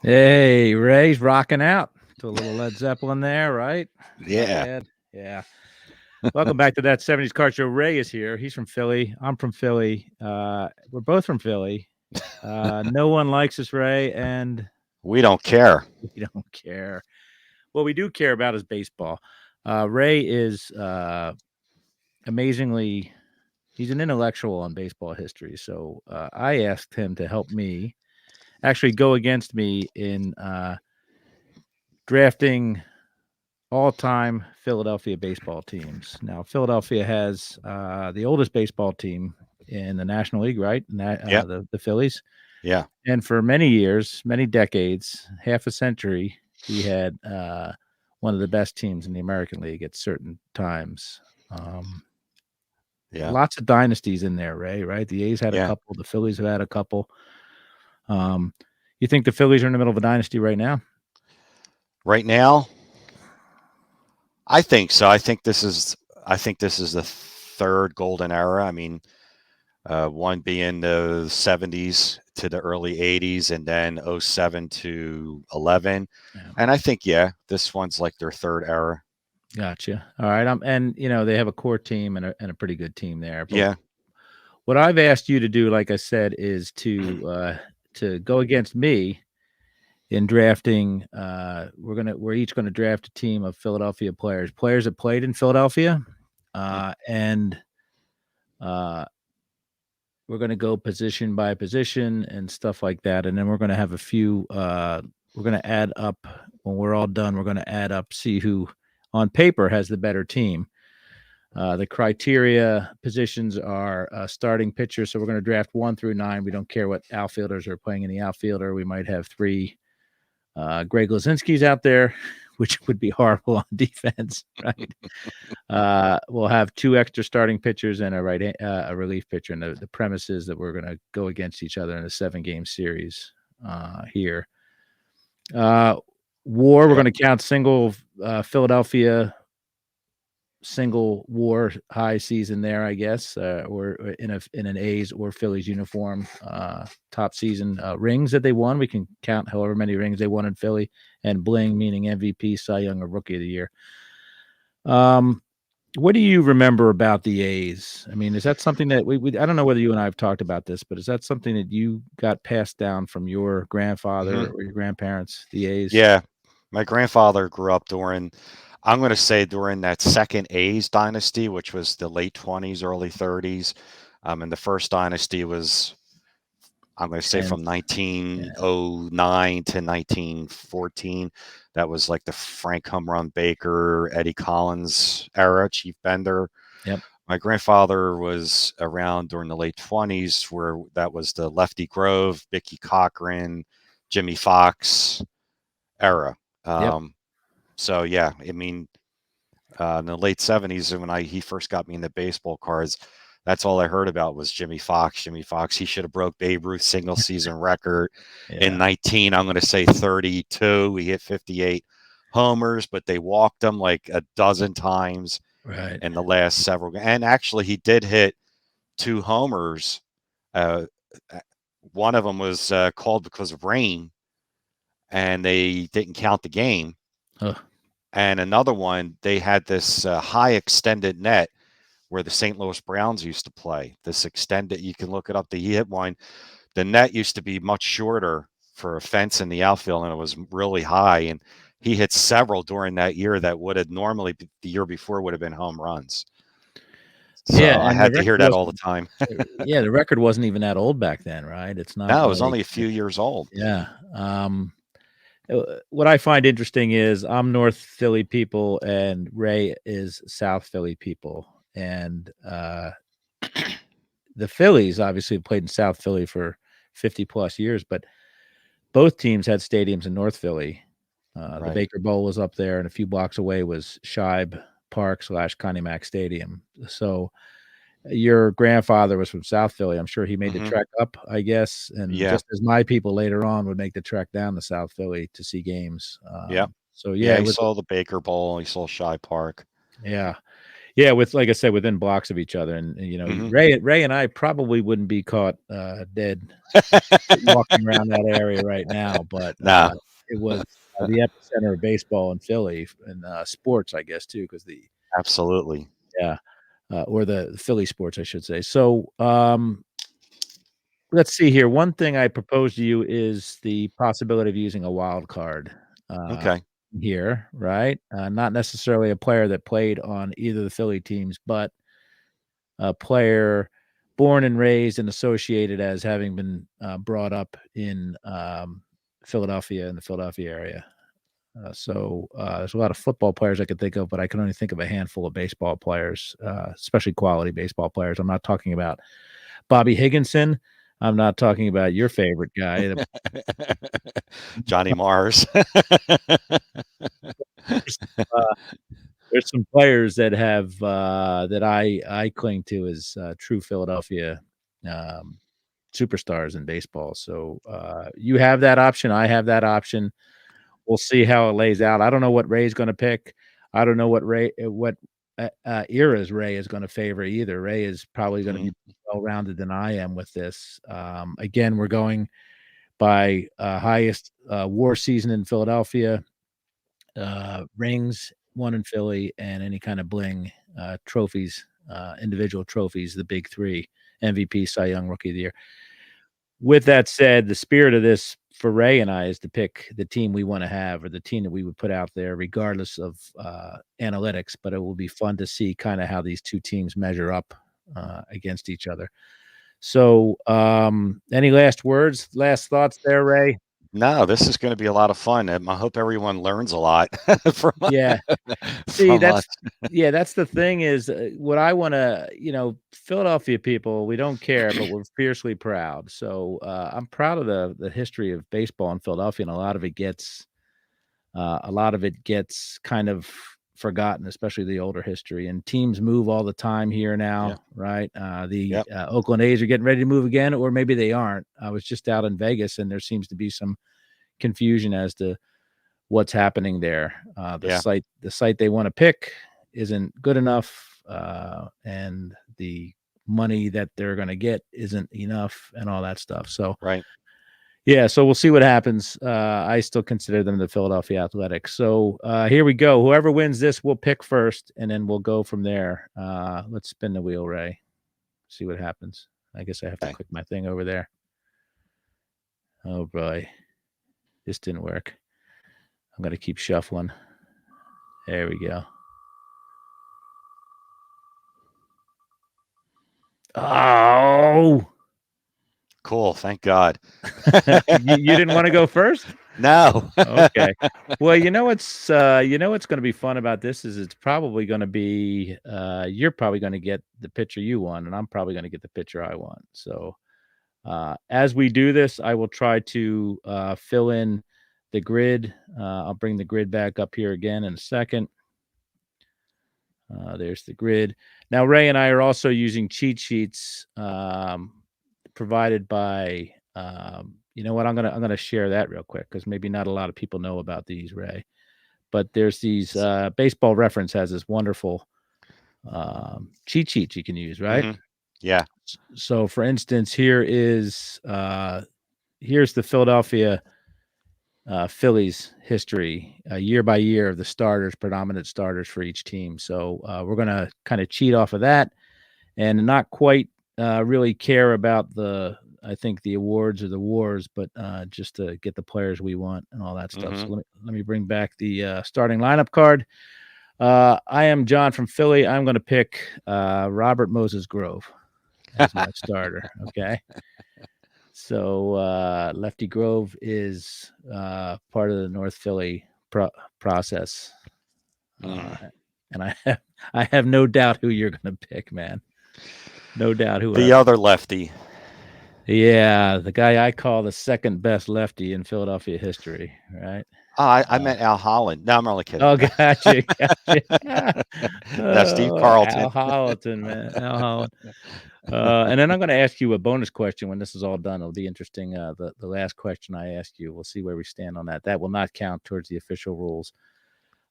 Hey, Ray's rocking out to a little Led Zeppelin there, right? Not Yeah. bad. Yeah. Welcome back to that 70s car show. Ray is here. He's from Philly. I'm from Philly. We're both from Philly. No one likes us, Ray, and We don't care. we don't care. What we do care about is baseball. Ray is amazingly, he's an intellectual on baseball history. So I asked him to help me actually go against me in drafting all-time Philadelphia baseball teams. Now, Philadelphia has the oldest baseball team in the National League, right? And that, Yeah. the Phillies. Yeah. And for many years, many decades, half a century, we had one of the best teams in the American League at certain times. Um, Yeah. Lots of dynasties in there, Ray, right? The A's had a Yeah. couple. The Phillies have had a couple. Um, you think the Phillies are in the middle of a dynasty right now? Right now, I think so. I think this is the third golden era. I mean, one being the 70s to the early 80s and then '07 to 11. Yeah. And I think this one's like their third era. Gotcha. All right. And they have a core team and a pretty good team there. But Yeah. what I've asked you to do, like I said, is to go against me in drafting. We're each gonna draft a team of Philadelphia players that played in Philadelphia, and uh, we're gonna go position by position and stuff like that. And then we're gonna have a few. We're gonna add up when we're all done. We're gonna add up, see who on paper has the better team. The criteria positions are starting pitchers. So we're going to draft 1 through 9. We don't care what outfielders are playing in the outfielder. We might have 3 Greg Lazinskis out there, which would be horrible on defense, right? We'll have 2 extra starting pitchers and a relief pitcher. And the premise is that we're going to go against each other in a 7-game series here. Uh, War, we're Yeah. going to count single Philadelphia single war high season there, I guess, or in an A's or Phillies uniform, top season rings that they won. We can count however many rings they won in Philly, and bling meaning MVP, Cy Young, or Rookie of the Year. What do you remember about the A's? I mean, is that something that we I don't know whether you and I have talked about this, but is that something that you got passed down from your grandfather Hmm. or your grandparents, the A's? Yeah. My grandfather grew up I'm going to say during that second A's dynasty, which was the late 20s, early 30s. And the first dynasty was, I'm going to say, And from yeah, 1909 to 1914. That was like the Frank Home Run Baker, Eddie Collins era, Chief Bender. yep. My grandfather was around during the late 20s, where that was the Lefty Grove, Mickey Cochran, Jimmy Fox era. Yep. Um, so, yeah, I mean, in the late 70s, when he first got me into baseball cards, that's all I heard about was Jimmy Fox. Jimmy Fox, he should have broke Babe Ruth's single season record in Yeah. 19, I'm going to say 32. He hit 58 homers, but they walked him like a dozen times Right. in the last several. And actually, he did hit 2 homers. Uh, One of them was called because of rain, and they didn't count the game. Ugh. And another one, they had this high extended net where the St. Louis Browns used to play. This extended, you can look it up. He hit one. The net used to be much shorter for a fence in the outfield, and it was really high. And he hit several during that year that would have normally the year before would have been home runs. Yeah, So I and the had to record hear that all the wasn't time. yeah, the record wasn't even that old back then, right? It's not No, it was like only a few years old. yeah, what I find interesting is I'm North Philly people and Ray is South Philly people, and, the Phillies obviously played in South Philly for 50 plus years, but both teams had stadiums in North Philly. The Right. Baker Bowl was up there, and a few blocks away was Shibe Park/Connie Mack Stadium. So your grandfather was from South Philly. I'm sure he made the Hmm. trek up, I guess, and Yeah. just as my people later on would make the trek down to South Philly to see games. Yep. So yeah, Yeah. it He was saw the Baker Bowl. He saw Shy Park. yeah. Yeah, with like I said, within blocks of each other, and Hmm. Ray and I probably wouldn't be caught dead walking around that area right now, but No, it was the epicenter of baseball in Philly and sports, I guess, too, because the absolutely. yeah, or the Philly sports, I should say. So, let's see here. One thing I propose to you is the possibility of using a wild card uh, Okay. here, right? Not necessarily a player that played on either of the Philly teams, but a player born and raised and associated as having been brought up in Philadelphia in the Philadelphia area. There's a lot of football players I could think of, but I can only think of a handful of baseball players, especially quality baseball players. I'm not talking about Bobby Higginson. I'm not talking about your favorite guy. Johnny Mars. Uh, there's some players that have that I cling to as true Philadelphia um, superstars in baseball. So you have that option. I have that option. We'll see how it lays out. I don't know what Ray's going to pick. I don't know what eras Ray is going to favor either. Ray is probably going to be Mhm. well rounded than I am with this. Again, we're going by highest WAR season in Philadelphia, rings won in Philly, and any kind of bling trophies, individual trophies, the big three: MVP, Cy Young, Rookie of the Year. With that said, the spirit of this for Ray and I is to pick the team we want to have or the team that we would put out there, regardless of analytics. But it will be fun to see kind of how these two teams measure up against each other. So, any last words, last thoughts there, Ray? No, this is going to be a lot of fun. I hope everyone learns a lot from Yeah. See, from us. that's the thing is what I want to, Philadelphia people, we don't care, but we're fiercely proud. So I'm proud of the history of baseball in Philadelphia, and a lot of it gets kind of forgotten, especially the older history. And teams move all the time here Yeah. now, right? The Yep. Oakland A's are getting ready to move again, or maybe they aren't. I was just out in Vegas, and there seems to be some confusion as to what's happening there. Yeah. The site they want to pick isn't good enough, and the money that they're going to get isn't enough, and all that stuff. So Right. yeah, so we'll see what happens. I still consider them the Philadelphia Athletics. So here we go. Whoever wins this, we'll pick first, and then we'll go from there. Let's spin the wheel, Ray. See what happens. I guess I have to Okay. click my thing over there. Oh boy, this didn't work. I'm gonna keep shuffling. There we go. Oh, Cool. Thank God. you didn't want to go first? No. Okay. Well, what's going to be fun about this is it's probably going to be you're probably going to get the pitcher you want, and I'm probably going to get the pitcher I want. So as we do this, I will try to fill in the grid. I'll bring the grid back up here again in a second. There's the grid. Now, Ray and I are also using cheat sheets provided by. You know what? I'm gonna share that real quick because maybe not a lot of people know about these, Ray. But there's these Baseball Reference has this wonderful cheat sheet you can use, right? Hmm. Yeah. So, for instance, here's the Philadelphia Phillies history, year by year of the starters, predominant starters for each team. So we're going to kind of cheat off of that and not quite really care about I think the awards or the wars, but just to get the players we want and all that stuff. Hmm. So let me bring back the starting lineup card. I am John from Philly. I'm going to pick Robert Moses Grove as my starter. Okay. So Lefty Grove is part of the North Philly process, uh, Mm. and I have no doubt who you're going to pick, man. No doubt The whoever. other lefty. Yeah, the guy I call the second best lefty in Philadelphia history. Right? Oh, I Uh, meant Al Holland. No, I'm only kidding. oh, gotcha. No, Steve Oh, Al Carlton. Holliton, man, Al Holland. And then I'm going to ask you a bonus question when this is all done. It'll be interesting. The last question I ask you, we'll see where we stand on that. That will not count towards the official rules.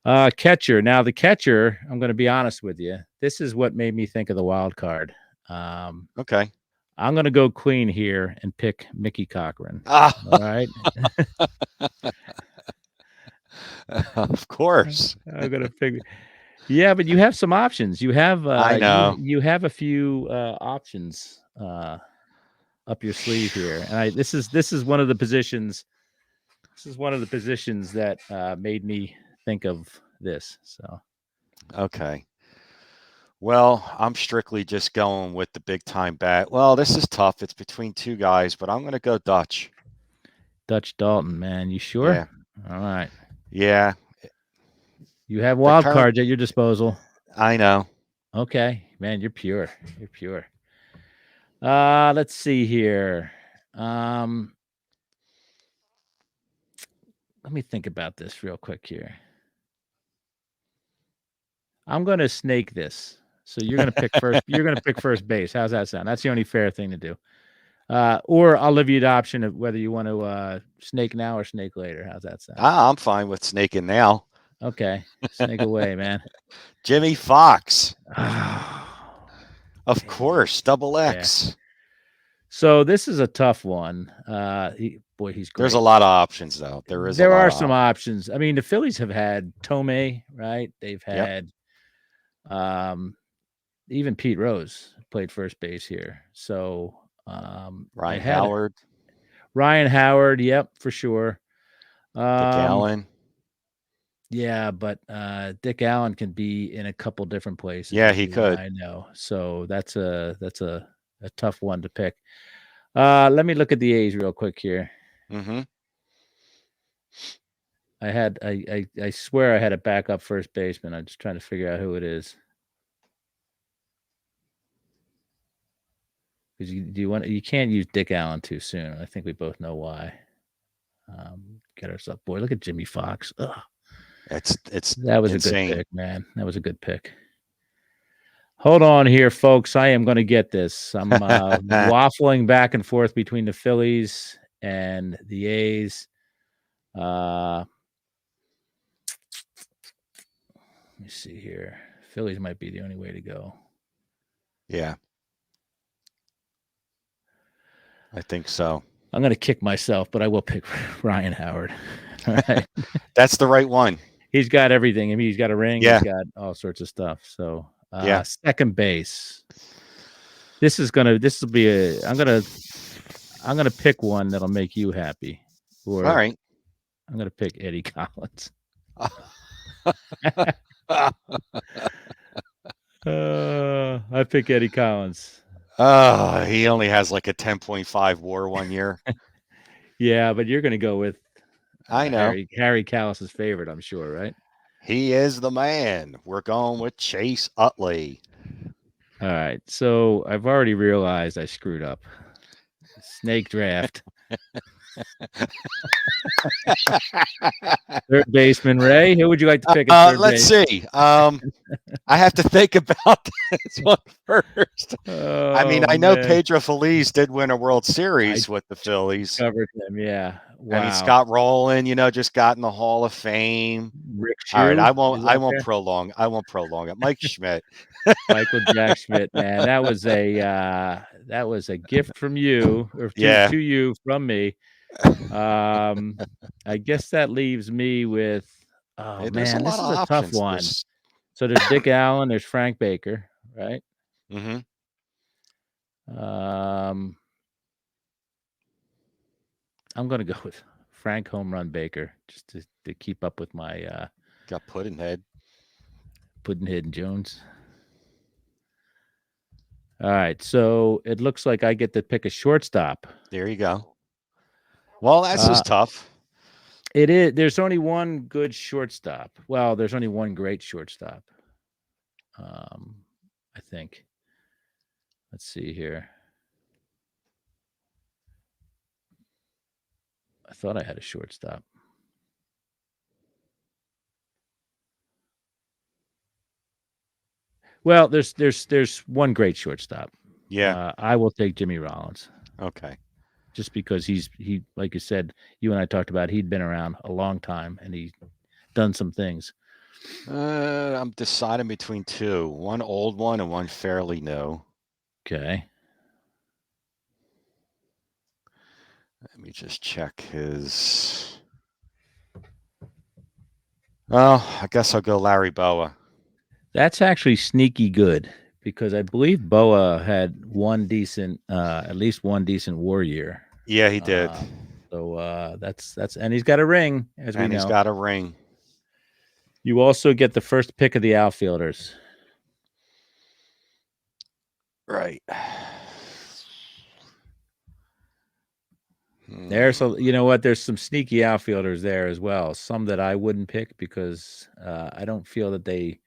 Catcher. Now the catcher, I'm going to be honest with you. This is what made me think of the wild card. Um, Okay. I'm going to go queen here and pick Mickey Cochran. Ah, All right. of course. I'm going to pick. Yeah, but you have some options. You have I know. you have a few options up your sleeve here, and this is one of the positions. This is one of the positions that made me think of this. So Okay. Well, I'm strictly just going with the big time bat. Well, this is tough. It's between two guys, but I'm going to go Dutch. Dutch Dalton, man, you sure? Yeah. All right. Yeah. You have The wild current, cards at your disposal. I know. Okay, man, you're pure. You're pure. Let's see here. Um, let me think about this real quick here. I'm going to snake this. So you're going to pick first. You're going to pick first base. How's that sound? That's the only fair thing to do. Or I'll give you the option of whether you want to snake now or snake later. How's that sound? I'm fine with snaking now. Okay, snake away, man. Jimmy Fox. Oh, Of man. course. Double Yeah. X. So this is a tough one. He's There's a great. lot of options, though. There is a There lot are of some options. options. I mean, the Phillies have had Tomei, right? They've Yep. had um, even Pete Rose played first base here. So I Ryan had Howard. Ryan Howard. Yep, for sure. Dick Um, Allen. yeah, but Dick Allen can be in a couple different places, Yeah, as he you and could. I know. So that's a tough one to pick. Let me look at the A's real quick here. Mm-hmm. I swear I had a backup first baseman. I'm just trying to figure out who it is. Because you can't use Dick Allen too soon. I think we both know why. Get ourselves, boy. Look at Jimmy Fox. Ugh, It's that was a good insane. pick, man. That was a good pick. Hold on here, folks. I am going to get this. I'm waffling back and forth between the Phillies and the A's. Uh, let me see here. Phillies might be the only way to go. Yeah, I think so. I'm going to kick myself, but I will pick Ryan Howard. All right. That's the right one. He's got everything. I mean, he's got a ring. Yeah, He's got all sorts of stuff. So, yeah. second base. This will be I'm gonna pick one that'll make you happy, All or right. I'm gonna pick Eddie Collins. I pick Eddie Collins. He only has like a 10.5 WAR 1 year. Yeah, but you're gonna go with I know. Harry Callis's favorite, I'm sure, right? He is the man. We're going with Chase Utley. All right. So I've already realized I screwed up. Snake draft. Third baseman Ray. Who would you like to pick at third Let's base? see. I have to think about this one first. I mean, Oh I know man, Pedro Feliz did win a World I Series with the Phillies. covered him. Yeah. I mean, Wow. Scott Rowland, just got in the Hall of Fame. Rick All right, Shue is I up won't there. prolong. I won't prolong it. Mike Schmidt. Michael Jack Schmidt, man, that was a gift from you, or Yeah. to you from me. I guess that leaves me with. Oh There's a man, lot this of is a tough options. one. There's So there's Dick Allen, there's Frank Baker, right? hmm Um, I'm gonna go with Frank Home Run Baker just to keep up with my got Puddinhead. Puddinhead and Jones. All right, so it looks like I get to pick a shortstop. There you go. Well, this is Uh, tough. it is. There's only one good shortstop. Well, there's only one great shortstop. Um, I think. Let's see here. I thought I had a shortstop. Well, there's one great shortstop. Yeah. I will take Jimmy Rollins Okay. just because he like you said, you and I talked about, he'd been around a long time and he's done some things. I'm deciding between two, one old one and one fairly new. Okay. Let me just check his. Well, I guess I'll go Larry Boa. That's actually sneaky good because I believe Boa had one decent, at least one decent war year. Yeah, he did. Uh, that's and he's got a ring, as we And he's know. got a ring. You also get the first pick of the outfielders. Right. There's Hmm. a, you know what? There's some sneaky outfielders there as well. Some that I wouldn't pick because I don't feel that they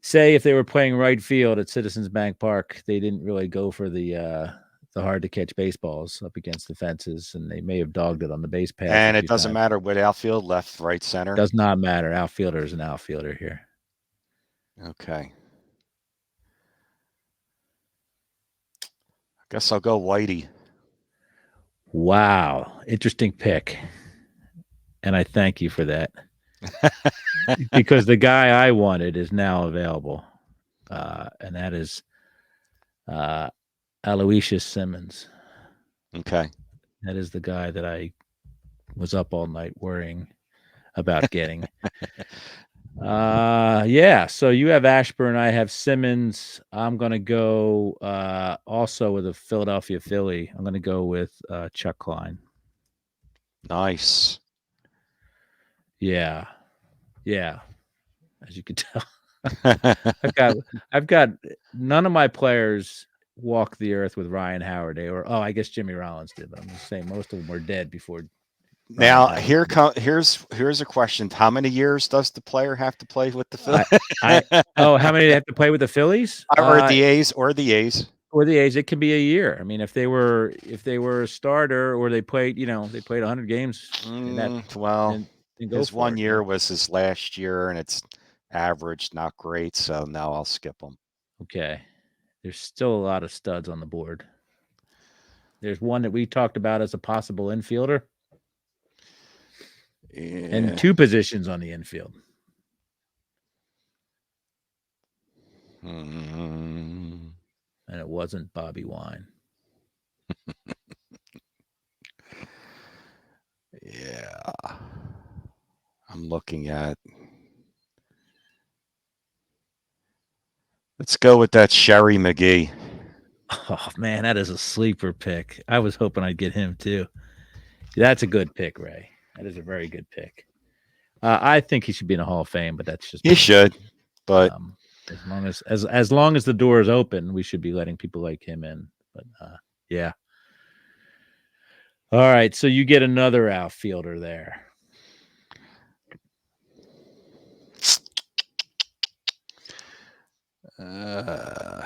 say if they were playing right field at Citizens Bank Park, they didn't really go for the hard to catch baseballs up against the fences, and they may have dogged it on the base paths a And it few doesn't times. matter what outfield, left, right, center. Does not matter. Outfielder is an outfielder here. Okay. I guess I'll go Whitey. Wow, interesting pick, and I thank you for that because the guy I wanted is now available, and that is uh, Aloysius Simmons. Okay. That is the guy that I was up all night worrying about getting. Yeah. So you have Ashburn, I have Simmons. I'm gonna go also with a Philadelphia Philly. I'm gonna go with Chuck Klein. Nice. Yeah, yeah. As you can tell, I've got I've got none of my players walk the earth with Ryan Howard. They were I guess Jimmy Rollins did, but I'm just saying most of them were dead before Ryan Now Howard. here's a question. How many years does the player have to play with the I I Phillies? how many do they have to play with the Phillies? Or the A's or the A's? Or the age, it can be a year. I mean, if they were a starter or they played, they played 100 games in that, Well, and go his for one it. year was his last year, and it's average, not great. So now I'll skip him. Okay, there's still a lot of studs on the board. There's one that we talked about as a possible infielder, and Yeah. two positions on the infield, Hmm. and it wasn't Bobby Wine. Yeah. I'm looking at. Let's go with that Sherry McGee. Oh man, that is a sleeper pick. I was hoping I'd get him too. That's a good pick, Ray. That is a very good pick. I think he should be in the Hall of Fame, but that's just He me. should, but Um, as long as the door is open, we should be letting people like him in. But yeah. All right, so you get another outfielder there. uh,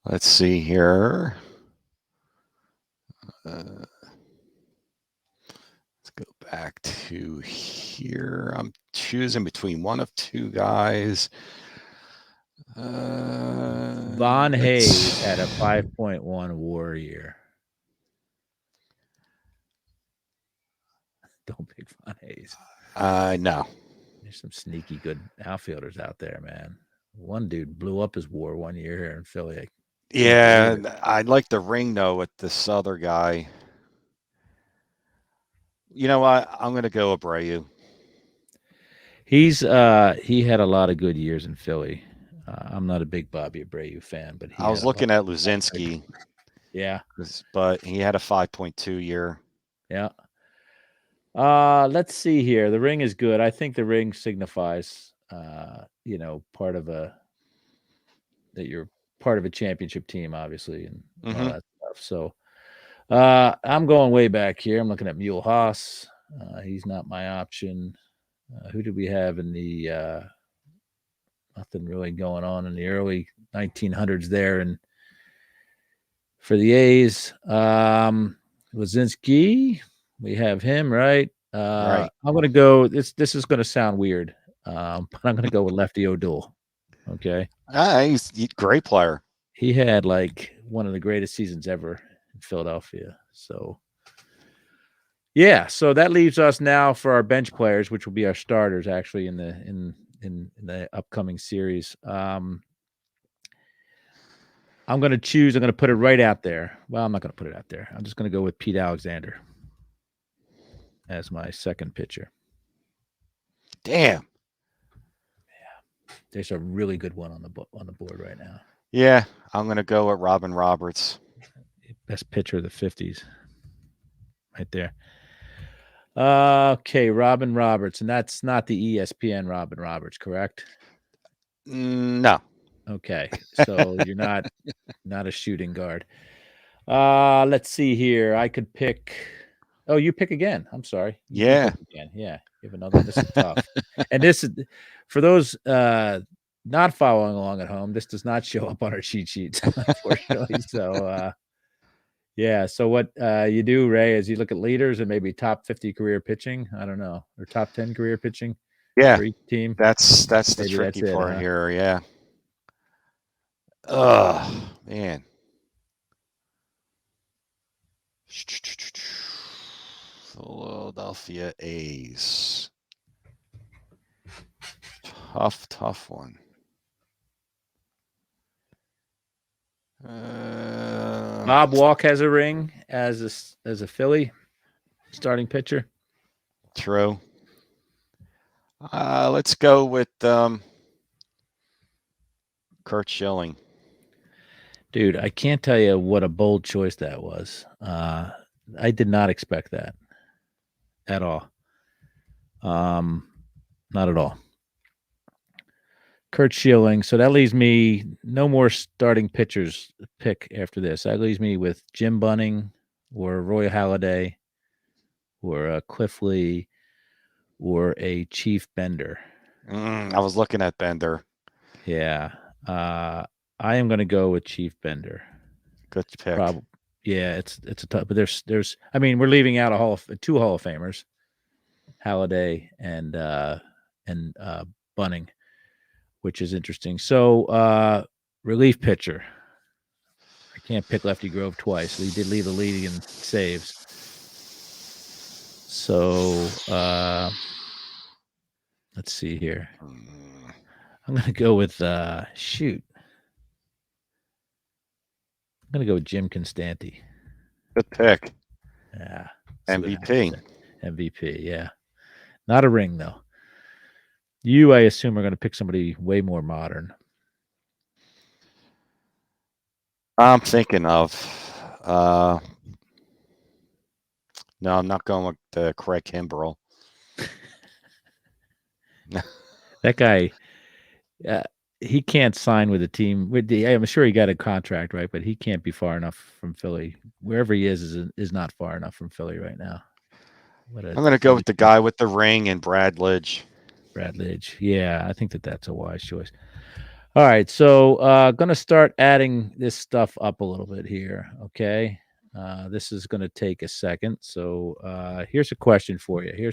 let's see here. Let's go back to here. I'm choosing between one of two guys. Von Hayes had a Let's. 5.1 WAR year. Don't pick Von Hayes. No. There's some sneaky good outfielders out there, man. One dude blew up his WAR one year here in Philly. I couldn't believe Yeah, it. I'd like the ring though with this other guy. You know what? I'm gonna go Abreu. He had a lot of good years in Philly. I'm not a big Bobby Abreu fan, but he I had was a lot. looking at Of good. Luzinski, Yeah, but he had a 5.2 year. yeah. Let's see here. The ring is good. I think the ring signifies, part of a that you're part of a championship team, obviously, and all Hmm. that stuff. So, I'm going way back here. I'm looking at Mule Haas. He's not my option. Who did we have in the nothing really going on in the early 1900s there, and for the A's, Lazinski, we have him right. Right. I'm gonna go. This is gonna sound weird, but I'm gonna go with Lefty O'Doul. Okay, He's a great player. he had like one of the greatest seasons ever in Philadelphia. So Yeah, so that leaves us now for our bench players, which will be our starters actually in the upcoming series. I'm going to put it right out there. Well, I'm not going to put it out there. I'm just going to go with Pete Alexander as my second pitcher. Damn. There's a really good one on the board right now. Yeah, I'm gonna go with Robin Roberts. Best pitcher of the '50s, right there. Okay, Robin Roberts, and that's not the ESPN Robin Roberts, correct? No. Okay, so you're not a shooting guard. Let's see here. I could pick. Oh, you pick again. I'm sorry. You do Yeah. pick again. Yeah, you have another one. This is tough. And this is for those not following along at home. This does not show up on our cheat sheets, unfortunately. So yeah. So what you do, Ray, is you look at leaders and maybe top 50 career pitching. I don't know, or top 10 career pitching Yeah. for each team. That's the Maybe that's tricky it, part huh? here. Yeah. Oh man. Philadelphia A's. Tough one. Bob Walk has a ring as a Philly starting pitcher. True. Let's go with Kurt Schilling. Dude, I can't tell you what a bold choice that was. I did not expect that at all. Um, not at all. Kurt Schilling. So that leaves me no more starting pitchers pick after this. That leaves me with Jim Bunning or Roy Halladay or Cliff Lee or a Chief Bender. I was looking at Bender. Yeah. I am going to go with Chief Bender. Good pick. Probably. Yeah, it's a tough, but there's I mean, we're leaving out two Hall of Famers, Halladay and Bunning, which is interesting. So relief pitcher. I can't pick Lefty Grove twice. So he did lead the league in saves. So let's see here. I'm gonna go with shoot. I'm gonna go with Jim Constanti. Good pick. Yeah. MVP. MVP, yeah. Not a ring though. You, I assume, are going to pick somebody way more modern. I'm thinking of. No, I'm not going with Craig Kimbrell. That guy, he can't sign with a team. I'm sure he got a contract, right? But he can't be far enough from Philly. Wherever he is not far enough from Philly right now. I'm going to go with the guy with the ring and Brad Lidge. Brad Lidge. Yeah, I think that's a wise choice. All right, so going to start adding this stuff up a little bit here. Okay, this is going to take a second. So here's a question for you.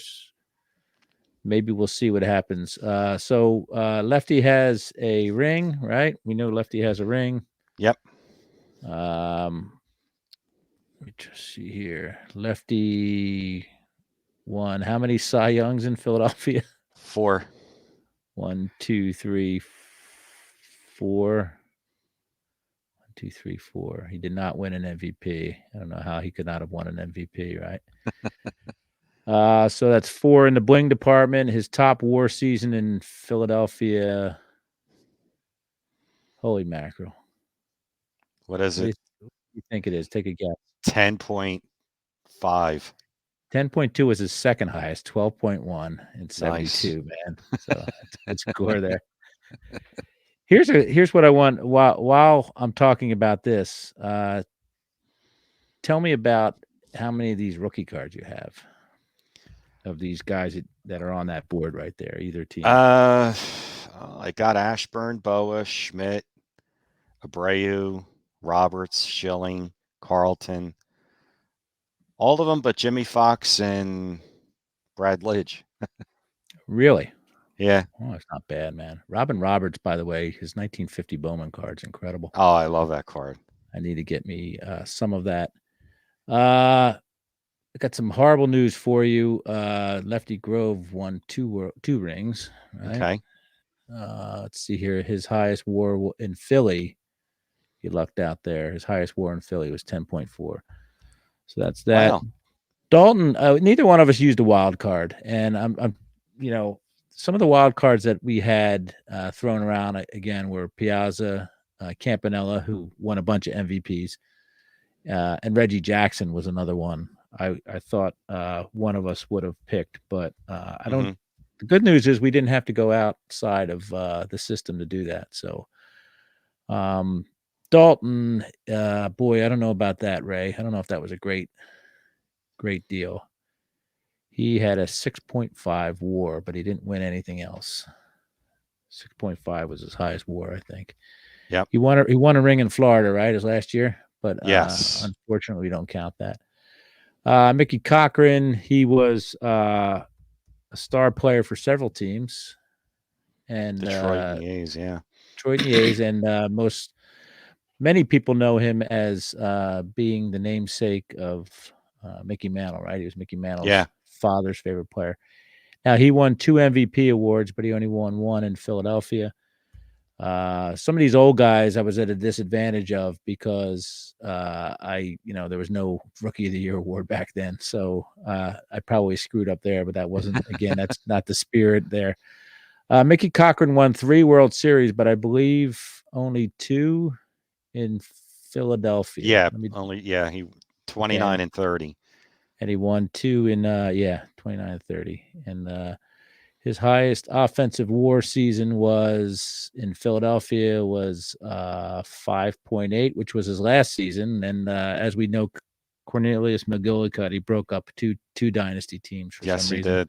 Maybe we'll see what happens. So Lefty has a ring, right? We know Lefty has a ring. Yep. Let me just see here. Lefty won how many Cy Youngs in Philadelphia? 4. 1, 2, 3, 4. 1, 2, 3, 4. He did not win an MVP. I don't know how he could not have won an MVP, right? So that's 4 in the bling department. His top WAR season in Philadelphia. Holy mackerel! What is it? What do you think it is? Take a guess. 10.5. 10.2 was his second highest. 12.1 in 72. Nice. Man. So that's a good score there. Here's what I want. While I'm talking about this, tell me about how many of these rookie cards you have. Of these guys that are on that board right there, either team. I got Ashburn, Boa, Schmidt, Abreu, Roberts, Schilling, Carlton. All of them but Jimmy Fox and Brad Lidge. Really? Yeah. Oh, it's not bad, man. Robin Roberts, by the way, his 1950 Bowman card's incredible. Oh, I love that card. I need to get me some of that. I got some horrible news for you. Lefty Grove won two rings, right? Okay. Let's see here. His highest WAR in Philly, he lucked out there. His highest WAR in Philly was 10.4. So that's that. Wow. Dalton, neither one of us used a wild card, and some of the wild cards that we had thrown around again were Piazza, Campanella, who won a bunch of MVPs, and Reggie Jackson was another one. I thought one of us would have picked, but I don't. Hmm. The good news is we didn't have to go outside of the system to do that. So, um, Dalton, boy, I don't know about that, Ray. I don't know if that was a great deal. He had a 6.5 WAR, but he didn't win anything else. 6.5 was his highest WAR, I think. Yep. He won a ring in Florida, right, his last year, but Yes. unfortunately, we don't count that. Mickey Cochran, he was a star player for several teams, and Detroit and the A's. Yeah. Detroit and the A's, and many people know him as being the namesake of Mickey Mantle, right? He was Mickey Yeah. Mantle's father's favorite player. Now he won 2 MVP awards, but he only won one in Philadelphia. Some of these old guys I was at a disadvantage of because there was no Rookie of the Year award back then, so I probably screwed up there. But that wasn't again. That's not the spirit there. Mickey Cochran won 3 World Series, but I believe only 2 in Philadelphia. Yeah. Let me Only. Yeah. He okay, 29 and 30. and he won 2 in 29 and 30, and his highest offensive WAR season was in Philadelphia was 5.8, which was his last season. And as we know, Cornelius McGillicuddy, he broke up two dynasty teams for Yes, some he reason. did.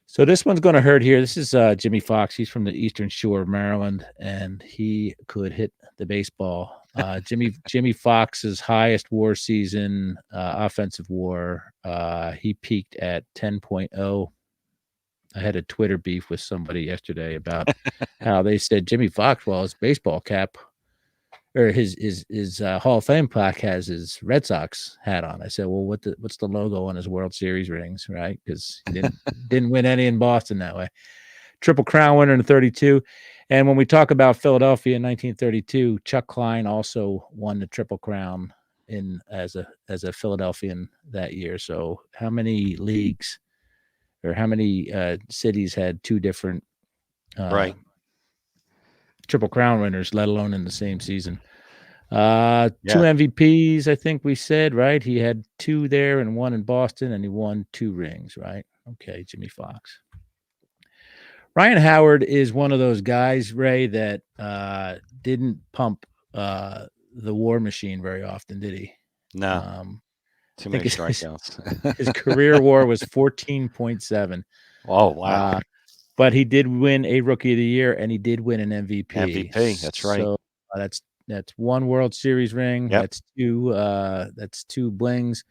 So this one's going to hurt here. This is Jimmy Fox. He's from the Eastern Shore of Maryland, and he could hit the baseball. Jimmy Fox's highest WAR season, offensive WAR, he peaked at 10.0. I had a Twitter beef with somebody yesterday about how they said Jimmy Fox, well, his baseball cap or his Hall of Fame plaque has his Red Sox hat on. I said, well, what's the logo on his World Series rings, right? Because he didn't win any in Boston that way. Triple Crown winner in 32. And when we talk about Philadelphia in 1932, Chuck Klein also won the Triple Crown in as a Philadelphian that year. So how many leagues or how many cities had two different uh, Right. Triple Crown winners, let alone in the same season? Two Yeah. MVPs, I think we said, right? He had 2 there and 1 in Boston, and he won 2 rings, right? Okay, Jimmy Fox. Ryan Howard is one of those guys, Ray, that didn't pump the war machine very often, did he? No. I Too think many his strikeouts. career war was 14.7. Oh wow. Uh, but he did win a Rookie of the Year, and he did win an MVP. MVP. That's right. So that's 1 World Series ring. Yep. That's two blings.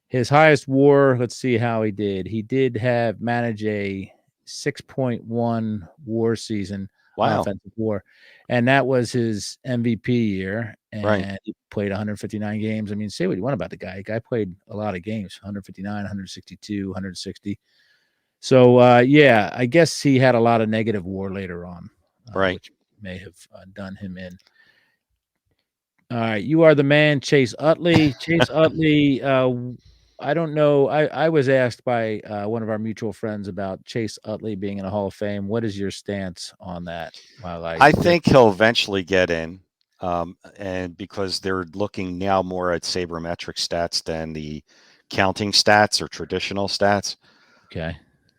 His highest WAR. Let's see how he did. He did manage a 6.1 WAR season, Wow. offensive WAR, and that was his MVP year. Right. And he played 159 games. I mean, say what you want about the guy. The guy played a lot of games: 159, 162, 160. So I guess he had a lot of negative WAR later on, Right. which may have done him in. All right, you are the man, Chase Utley. Chase Utley. I don't know. I was asked by one of our mutual friends about Chase Utley being in a Hall of Fame. What is your stance on that? While I I pick, think he'll eventually get in, and because they're looking now more at sabermetric stats than the counting stats or traditional stats, okay,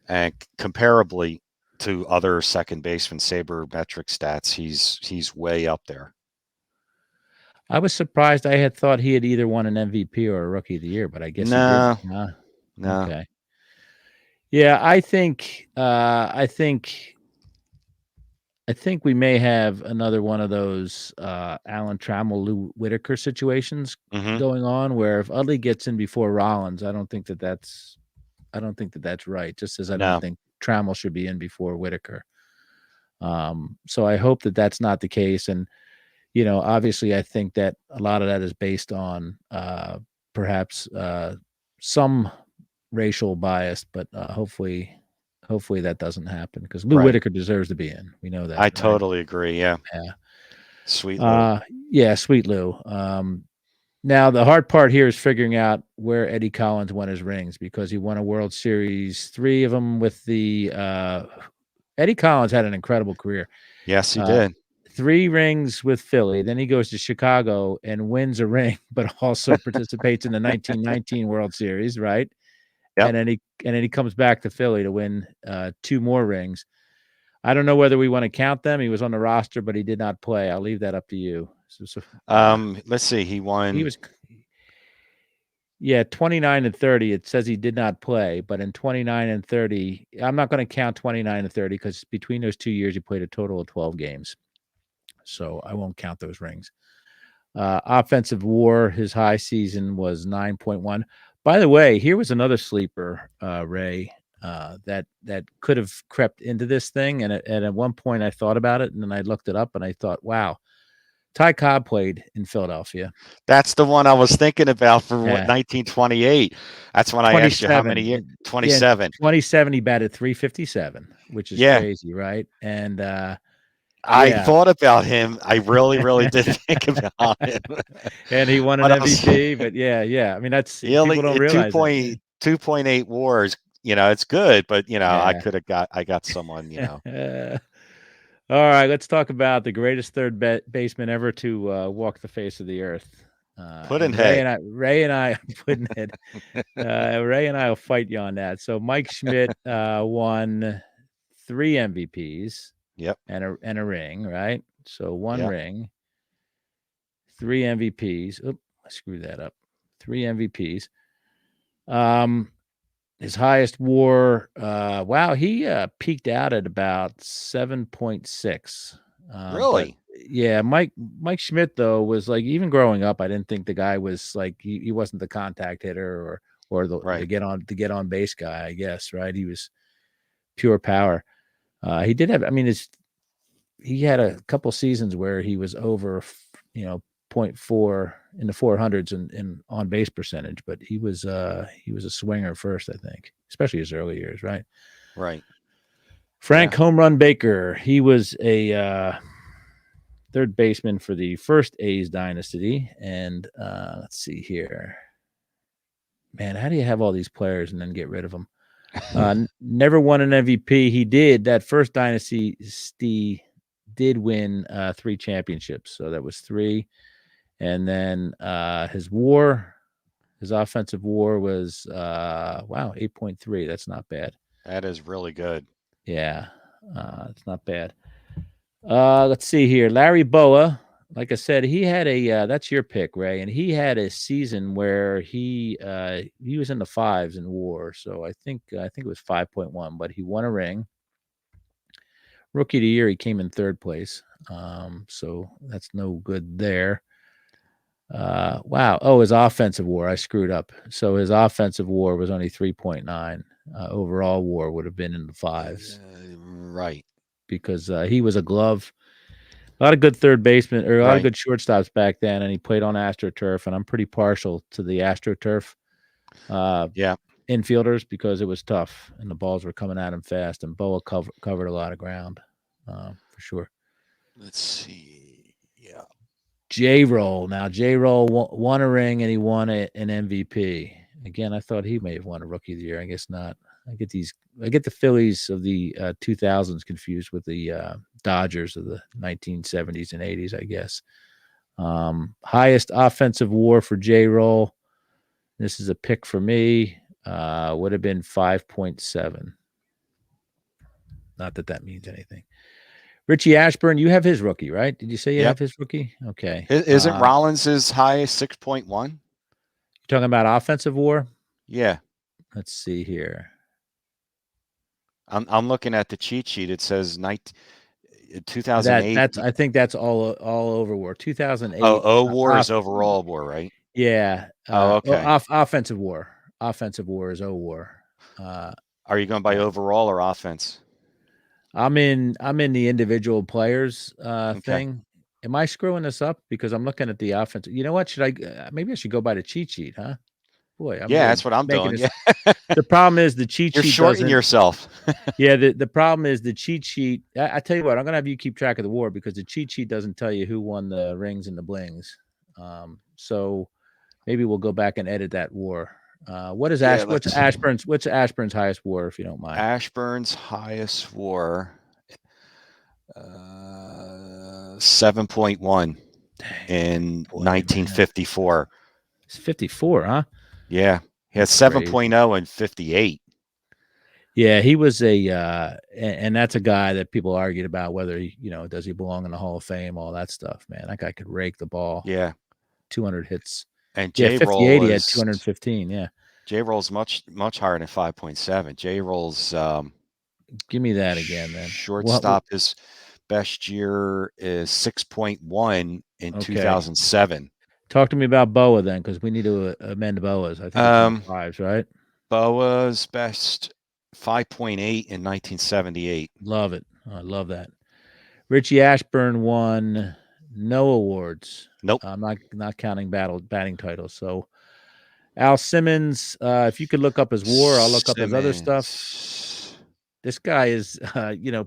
and comparably to other second baseman sabermetric stats, he's way up there. I was surprised. I had thought he had either won an MVP or a Rookie of the Year, but I guess he didn't. No, Huh? no. Okay. Yeah, I think we may have another one of those Alan Trammell, Lou Whitaker situations Hmm. going on where if Utley gets in before Rollins, I don't think that that's right. Just as I don't No. think Trammell should be in before Whitaker. So I hope that that's not the case. And obviously, I think that a lot of that is based on perhaps some racial bias, but hopefully that doesn't happen because Lou Right. Whitaker deserves to be in. We know I that, right? totally agree. Yeah. Yeah. Sweet Lou. Yeah, sweet Lou. Now the hard part here is figuring out where Eddie Collins won his rings because he won a World Series, 3 of them with the Eddie Collins had an incredible career. Yes, he Uh, did. 3 rings with Philly, then he goes to Chicago and wins a ring, but also participates in the 1919 World Series, right? Yep. And then he comes back to Philly to win 2 more rings. I don't know whether we want to count them. He was on the roster, but he did not play. I'll leave that up to you. Let's see. He He won. was, yeah, 29 and 30. It says he did not play, but in 29 and 30, I'm not going to count 29 and 30 because between those 2 years, he played a total of 12 games. So I won't count those rings. Offensive WAR, his high season was 9.1. By the way, here was another sleeper, Ray, that could have crept into this thing. And at one point, I thought about it, and then I looked it up, and I thought, wow, Ty Cobb played in Philadelphia. That's the one I was thinking about for what, Yeah, 1928. That's when I asked you how many 27. years. Yeah, in 27. 2070 batted 357, which is Yeah. crazy, right? And I yeah. thought about him. I really, really did think about him. And he won an But I was MVP, but yeah. I mean, that's he people don't only realize that. Yeah. 2.8 wars. It's good, but Yeah. I got someone. All right, let's talk about the greatest baseman ever to walk the face of the earth. Put in And head. Ray and I putting it. Ray and I will fight you on that. So Mike Schmidt won 3 MVPs Yep. and a ring, right? So 1 Yep. ring, 3 MVPs. Oop, I screwed that up. 3 MVPs. Um, His highest WAR, wow, he peaked out at about 7.6. But Really? yeah, Mike Schmidt though was like even growing up, I didn't think the guy was like he wasn't the contact hitter or the Right. get on base guy, I guess, right? He was pure power. He did have, I mean, he had a couple seasons where he was over, you know, point 0.4 in the 400s in on base percentage, but he was a swinger first, I think, especially his early years, right? Right. Frank Yeah. Home Run Baker, he was a third baseman for the first A's dynasty, and let's see here, man, how do you have all these players and then get rid of them? Never won an MVP. He did that first dynasty. Did win 3 championships, so that was 3. And then his offensive WAR was wow, 8.3. That's not bad. That is really good. Yeah, it's not bad. Let's see here. Larry Boa, like I said, he had a that's your pick, Ray, and he had a season where he was in the 5s in WAR. So I think it was 5.1, but he won a ring. Rookie of the year, he came in 3rd place. So that's no good there. Wow. Oh, his offensive WAR. I screwed up. So his offensive WAR was only 3.9. Overall WAR would have been in the 5s Right. because he was a glove. A lot of good third baseman or a lot of Right. good shortstops back then, and he played on AstroTurf. And I'm pretty partial to the AstroTurf uh, Yeah. infielders because it was tough and the balls were coming at him fast. And Boa covered a lot of ground for sure. Let's see. Yeah. J Roll. Now J Roll won a ring and he won an MVP. Again, I thought he may have won a Rookie of the Year. I guess not. I get the Phillies of the 2000s confused with the Dodgers of the 1970s and 80s. I guess. Highest offensive WAR for J Roll. This is a pick for me. Would have been 5.7. Not that that means anything. Richie Ashburn, you have his rookie, right? Did you say you Yep. have his rookie? Okay. Isn't Rollins as high as 6.1? You're talking about offensive WAR? Yeah. Let's see here. I'm looking at the cheat sheet. It says 2008. That's I think that's all over WAR. Oh, 2008 war is overall war, right? yeah, Oh, okay. offensive WAR. Offensive WAR is O WAR. Uh, Are you going by uh, overall or offense? I'm in the individual players Okay. thing. Am I screwing this up because I'm looking at the offense? You know what? Should I maybe I should go by the cheat sheet, huh? Boy, I'm Yeah, really that's what I'm making doing. this. Yeah, The problem is the cheat you're sheet shorting doesn't. yourself. Yeah, the problem is the cheat sheet. I tell you what, I'm gonna have you keep track of the war because the cheat sheet doesn't tell you who won the rings and the blings. So maybe we'll go back and edit that war. What is Yeah, Ash? let's. What's Ashburn's highest war, if you don't mind? Ashburn's highest war, 7.1 Dang, in boy, man, 1954. it's 54, huh? Yeah, he had That's crazy. 7.0 in 58. Yeah, he was and that's a guy that people argued about whether does he belong in the Hall of Fame, all that stuff. Man, that guy could rake the ball. Yeah, 200 hits. and Yeah, J roll 58. He had was 215. Yeah, J roll's much higher than 5.7. J roll's give me that again, then. What? shortstop, his best year is 6.1 in Okay, 2007. talk to me about Boa then, because we need to amend Boas. I think it's in the Um, fives, right? Boa's best 5.8 in 1978. Love it. I love that. Richie Ashburn won no awards. Nope. I'm not counting batting titles. So Al Simmons, if you could look up his WAR, I'll look up his other stuff. Simmons. This guy is,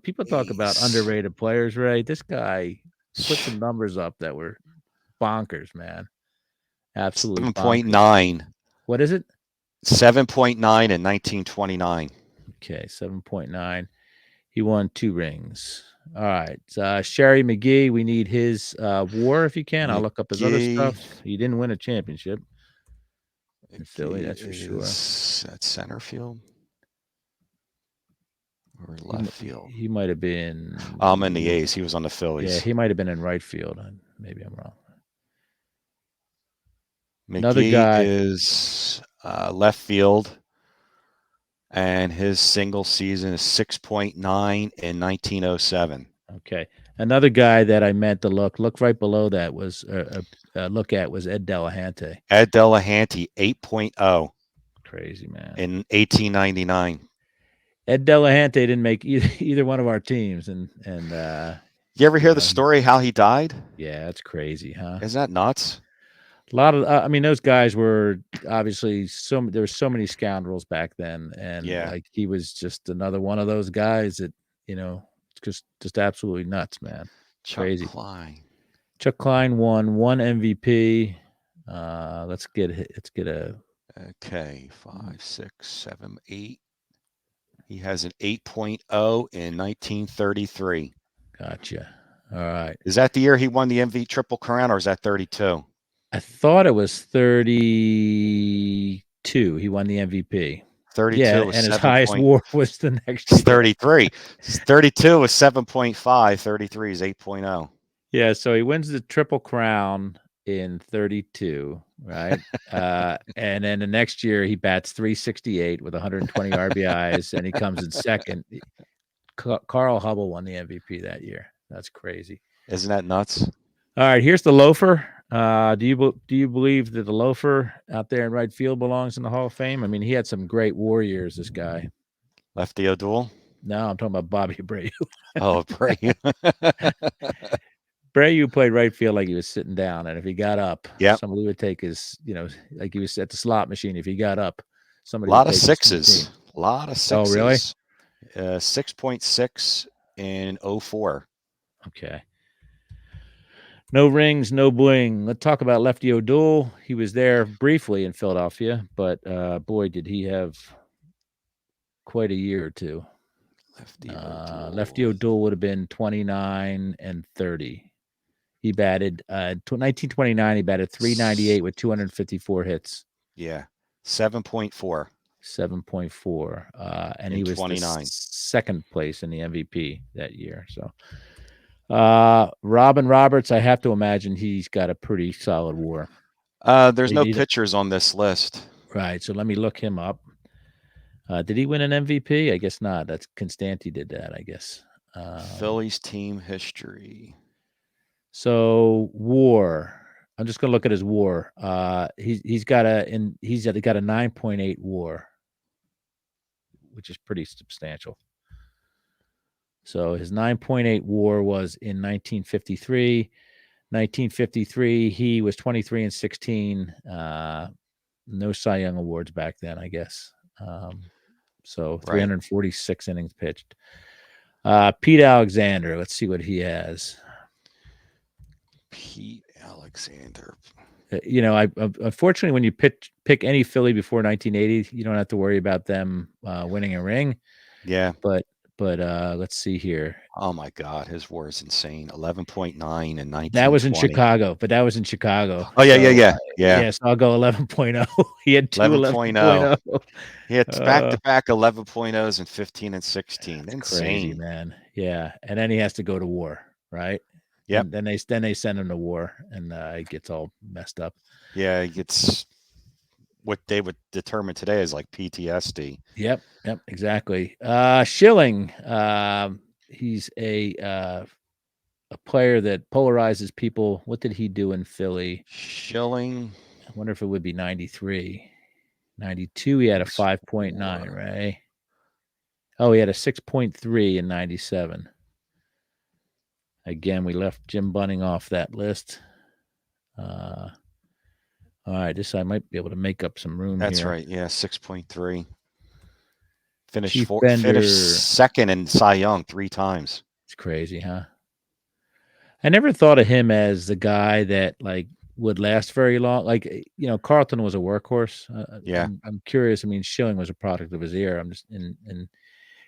people talk about Ace. underrated players, right? This guy put some numbers up that were bonkers, man. Absolutely bonkers. 7.9. What is it? 7.9 in 1929. Okay, 7.9. He won 2 rings. All right. Sherry McGee, we need his WAR if you can. I'll look up his other McGee. stuff. He didn't win a championship in Philly, McGee that's for sure. is at center field or He left field. he might have I'm in the been. A's. He was on the Yeah, Phillies. he might have been in right field. Maybe I'm wrong. Another McGee guy. is left field, and his single season is 6.9 in 1907. Okay, another guy that I meant to look right below that was look at was Ed Delahanty. Ed Delahanty, 8.0 Crazy man. in 1899. Ed Delahanty didn't make either one of our teams, and You ever you hear the know, story how he died? yeah, that's crazy, huh? Isn't that nuts? A lot of, I mean, those guys were obviously there were so many scoundrels back then, and Yeah. like he was just another one of those guys that you know, just absolutely nuts, man, Chuck crazy. Klein. Chuck Klein won 1 MVP. Let's get a Okay, 5, 6, 7, 8. He has an 8.0 in 1933. gotcha. All right, Is that the year he won the MV Triple Crown, or is that 32? I thought it was 32. He won the MVP. Yeah, 32 was and his 7 highest point. WAR was the next It's year. 33. 32 is 7.5. 33 is 8.0. Yeah, so he wins the Triple Crown in 32, right? And then the next year he bats 368 with 120 RBIs, and he comes in second. Carl Hubble won the MVP that year. That's crazy. Isn't that nuts? All right, here's the loafer. Do you believe that the loafer out there in right field belongs in the Hall of Fame? I mean, he had some great warriors. This guy. Lefty O'Doul? No, I'm talking about Bobby Abreu. Oh, pray. Abreu played right field like he was sitting down, and if he got up, Yep. somebody would take his, like he was at the slot machine. If he got up, A somebody would lot of take his machine. sixes. A lot of Oh, really? sixes. 6.6 in 04. Okay. No rings, no bling. Let's talk about Lefty O'Doul. He was there briefly in Philadelphia, but boy, did he have quite a year or two. Lefty O'Doul. Lefty O'Doul would have been 29 and 30. He batted 1929. He batted 398 with 254 hits. Yeah. 7.4 7.4. And in he was the 29. second place in the MVP that year. So, Robin Roberts, I have to imagine he's got a pretty solid WAR. There's no pitchers on this list. Right. So let me look him up. Did he win an MVP? I guess not. That's Constanti did that, I guess. Phillies team history. So WAR. I'm just gonna look at his WAR. He's got a 9.8 WAR, which is pretty substantial. So his 9.8 WAR was in 1953. 1953, he was 23 and 16. no Cy Young awards back then, I guess. So Right. 346 innings pitched. Pete Alexander. Let's see what he has. Pete Alexander. I unfortunately when you pick any Philly before 1980, you don't have to worry about them winning a ring. Yeah. But let's see here. Oh my God, his WAR is insane. 11.9 in That was in 1920. Chicago, but that was in Chicago. Oh yeah, yeah, So yeah, yeah. yeah, so I'll go 11.0. He had two 11.0. 11.0. He had back Uh, to back 11.0s and 15 and 16. that's crazy, Insane. man. Yeah, and then he has to go to war, right? Yep. Then they send him to war, and it gets all messed up. Yeah, it's what they would determine today is like PTSD. Yep, exactly. Schilling, he's a player that polarizes people. What did he do in Philly? Schilling. I wonder if it would be 93. 92, he had a His 5.9, WAR. right? Oh, he had a 6.3 in 97. Again, we left Jim Bunning off that list. All right, this I might be able to make up some room That's here. right. Yeah, 6.3. Chief Finished Bender, second in Cy Young 3 times. it's crazy, huh? I never thought of him as the guy that like would last very long. Like Carlton was a workhorse. Yeah. I'm curious. I mean, Schilling was a product of his era. I'm just in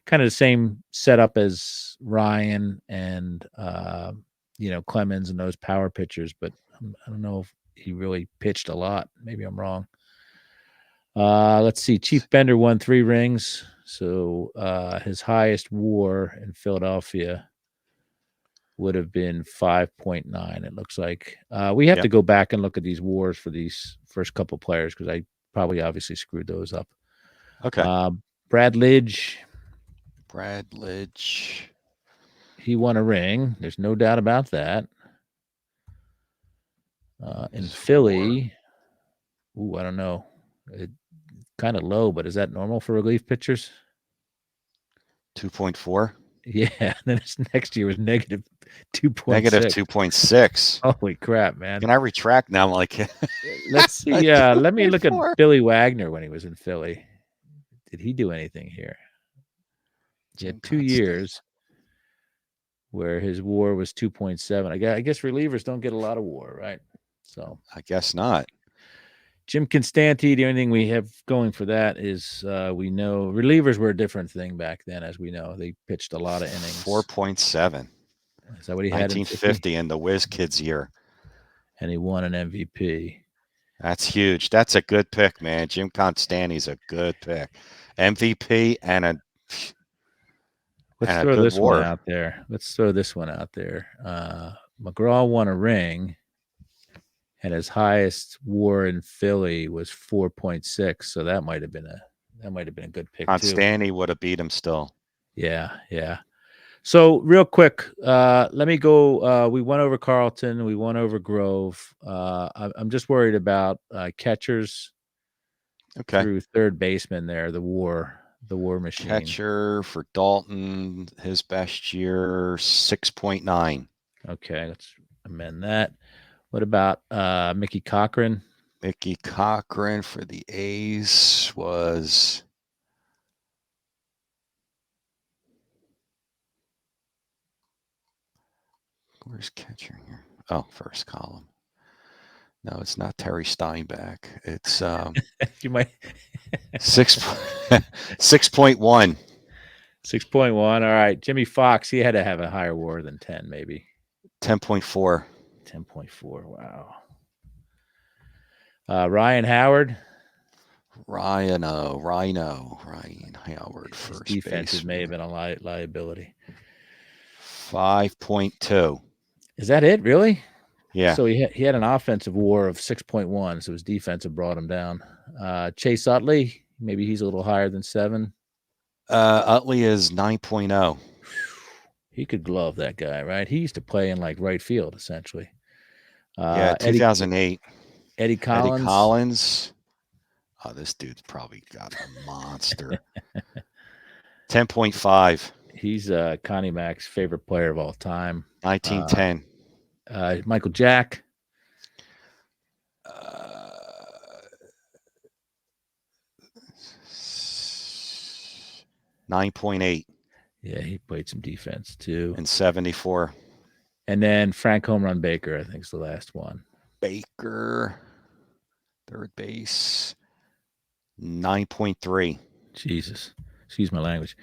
kind of the same setup as Ryan and Clemens and those power pitchers, but I don't know if he really pitched a lot. Maybe I'm wrong. Let's see. Chief Bender won 3 rings, so his highest WAR in Philadelphia would have been 5.9. It looks like we have to Yep. go back and look at these WARs for these first couple players because I probably obviously screwed those up. Okay. Uh, Brad Lidge, Brad Lidge. he won a ring. There's no doubt about that. In His WAR. Philly, I don't know. It kind of low, but is that normal for relief pitchers? 2.4. Yeah. Then his next year was negative Negative 2.6. 2.6. Holy crap, man. Can I retract now? Like Let's see. Let me look at 2.4. Billy Wagner when he was in Philly. Did he do anything here? He Jim had 2 Constantine. years where his WAR was 2.7. I guess relievers don't get a lot of WAR, right? So I guess not. Jim Constanti, the only thing we have going for that is we know relievers were a different thing back then, as we know. They pitched a lot of innings. 4.7. Is that what he had in 50? 1950 in the Whiz Kids year. And he won an MVP. That's huge. That's a good pick, man. Jim Constanti's a good pick. MVP and Let's a throw good this one WAR. out there. McGraw won a ring, and his highest WAR in Philly was 4.6. So that might have been a good pick too. Constanti would have beat him still. Yeah. So real quick, let me go. We went over Carlton. We went over Grove. I'm just worried about catchers Okay. through third baseman there. The war machine. Catcher for Dalton, his best year, 6.9. Okay, let's amend that. What about Mickey Cochran? Mickey Cochran for the A's was where's catcher here? Oh, first column. No, it's not Terry Steinbach. It's You might 6 6.1. 6.1. All right, Jimmy Fox. He had to have a higher WAR than 10, maybe 10.4. 10.4. Wow. Ryan Howard. Ryan Howard, His first defensive may have baseman. been a liability. 5.2. Is that it? Really? Yeah. So he had an offensive WAR of 6.1. So his defensive brought him down. Chase Utley. Maybe he's a little higher than 7. Utley is 9.0. He could glove that guy, right? He used to play in like right field, essentially. Yeah, Eddie 2008. Eddie Eddie Collins. Collins. Oh, this dude's probably got a monster. 10.5. He's Connie Mac's favorite player of all time. 1910. Michael Jack. Uh, 9.8 Yeah, he played some defense too. in 74. And then Frank Home Run Baker, I think, is the last one. Baker, third base, 9.3. Jesus, excuse my language.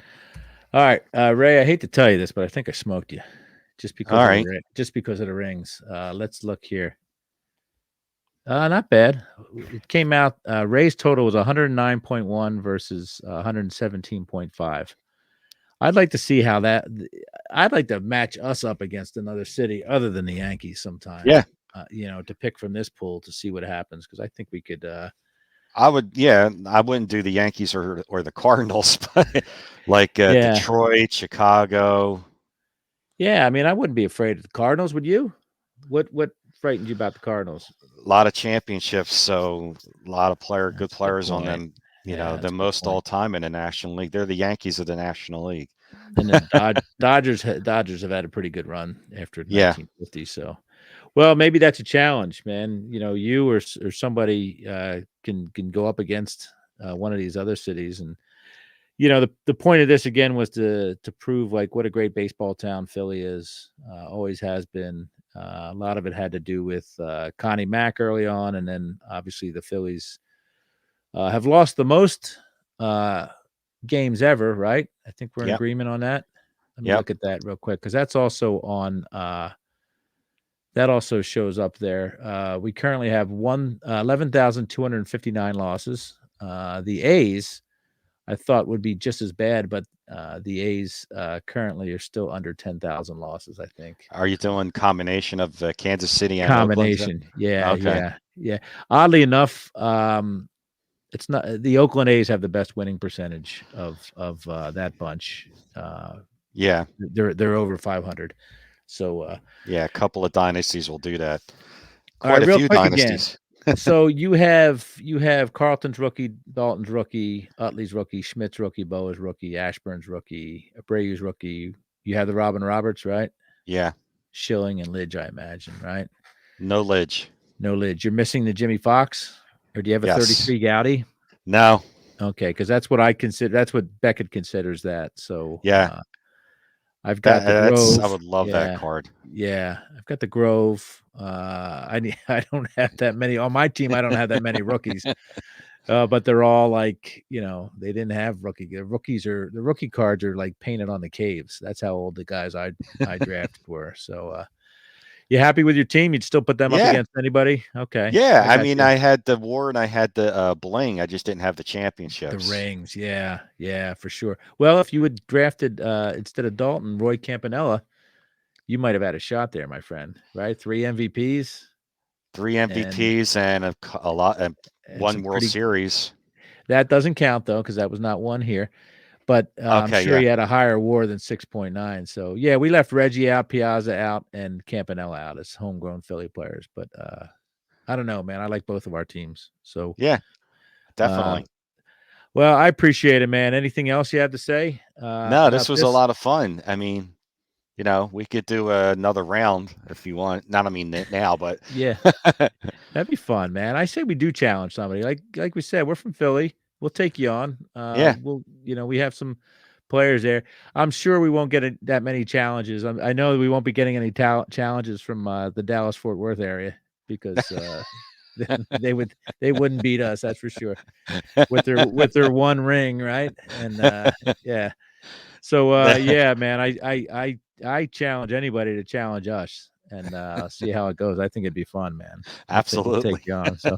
All right, Ray. I hate to tell you this, but I think I smoked you just because All of right. the rings. Let's look here. Not bad. It came out. Ray's total was 109.1 versus 117.5. I'd like to see how that. I'd like to match us up against another city other than the Yankees sometime. Yeah. To pick from this pool to see what happens because I think we could. I would, yeah, I wouldn't do the Yankees or the Cardinals, but like Yeah, Detroit, Chicago. yeah. I mean, I wouldn't be afraid of the Cardinals. Would you? What frightened you about the Cardinals? A lot of championships, so a lot of good That's a good players on point. them. Yeah, The that's a good most all point. time in the National League. They're the Yankees of the National League. And then Dodgers have had a pretty good run after Yeah, 1950. So, well, maybe that's a challenge, man. You or somebody can go up against one of these other cities, and the point of this again was to prove like what a great baseball town Philly is. Always has been. A lot of it had to do with Connie Mack early on, and then obviously the Phillies have lost the most games ever, right? I think we're in yep, agreement on that. Let me yep. look at that real quick because that's also on. That also shows up there. We currently have 11,259 losses. The A's, I thought would be just as bad, but the A's currently are still under 10,000 losses. I think Are you doing combination of Kansas City and Oakland? combination. Yeah, Okay. yeah, yeah. Oddly enough, it's not the Oakland A's have the best winning percentage of that bunch. Yeah, They're over 500. So yeah. A couple of dynasties will do that. all right, Quite a real few quick again. dynasties. So you have Carlton's rookie, Dalton's rookie, Utley's rookie, Schmidt's rookie, Boa's rookie, Ashburn's rookie, Abreu's rookie. You have the Robin Roberts, right? Yeah. Schilling and Lidge, I imagine, right? No Lidge. No Lidge. You're missing the Jimmy Fox, or do you have a Yes. 33 Gowdy? No. Okay, because that's what I consider. That's what Beckett considers that. So Yeah. I've got the That's. I Grove. would love that Yeah, card. yeah. I've got the Grove. I don't have that many on my team. I don't have that many rookies. But they're all like, they didn't have rookie. The rookie cards are like painted on the caves. That's how old the guys I drafted were. So you happy with your team? You'd still put them up Yeah. against anybody? Okay. Yeah. I I got mean, you. I had the war and I had the bling. I just didn't have the The championships. rings. Yeah, yeah, for sure. Well, if you had drafted instead of Dalton, Roy Campanella, you might have had a shot there, my friend, right? 3 MVPs Three and MVPs and a lot and and one some World pretty Series. that doesn't count though, because that was not one here. But I'm Okay. sure Yeah. he had a higher WAR than 6.9. So yeah, we left Reggie out, Piazza out, and Campanella out as homegrown Philly players. But I don't know, man. I like both of our teams. So Yeah. uh, Definitely. well, I appreciate it, man. Anything else you have to say No, about this was a this? lot of fun. I mean, we could do another round if you want. Not, I mean, now, but Yeah, that'd be fun, man. I say we do challenge somebody. Like we said, we're from Philly. We'll take you on. yeah, We have some players there. I'm sure we won't get that many challenges. I know we won't be getting any challenges from the Dallas Fort Worth area because they wouldn't beat us. That's for sure. With their one ring, right? And yeah. So yeah, man. I challenge anybody to challenge us and see how it goes. I think it'd be fun, man. We'll take absolutely. you on. So,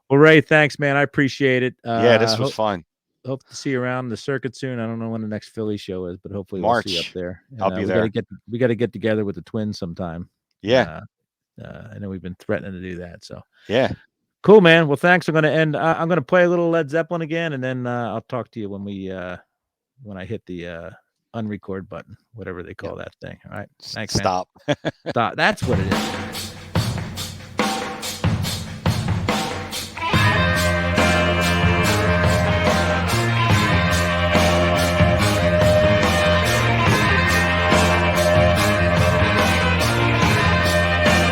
well, Ray, thanks, man. I appreciate it. Yeah, this was fun. Hope to see you around the circuit soon. I don't know when the next Philly show is, but hopefully we'll see you up March. there. And I'll be we got to there. get together with the Twins sometime. Yeah, Uh, I know we've been threatening to do that. So yeah. cool, man. Well, thanks. I'm going to end. I'm going to play a little Led Zeppelin again, and then I'll talk to you when I hit the unrecord button, whatever they Yep. call that thing. All right. Thanks, man. Stop. Stop. That's what it is.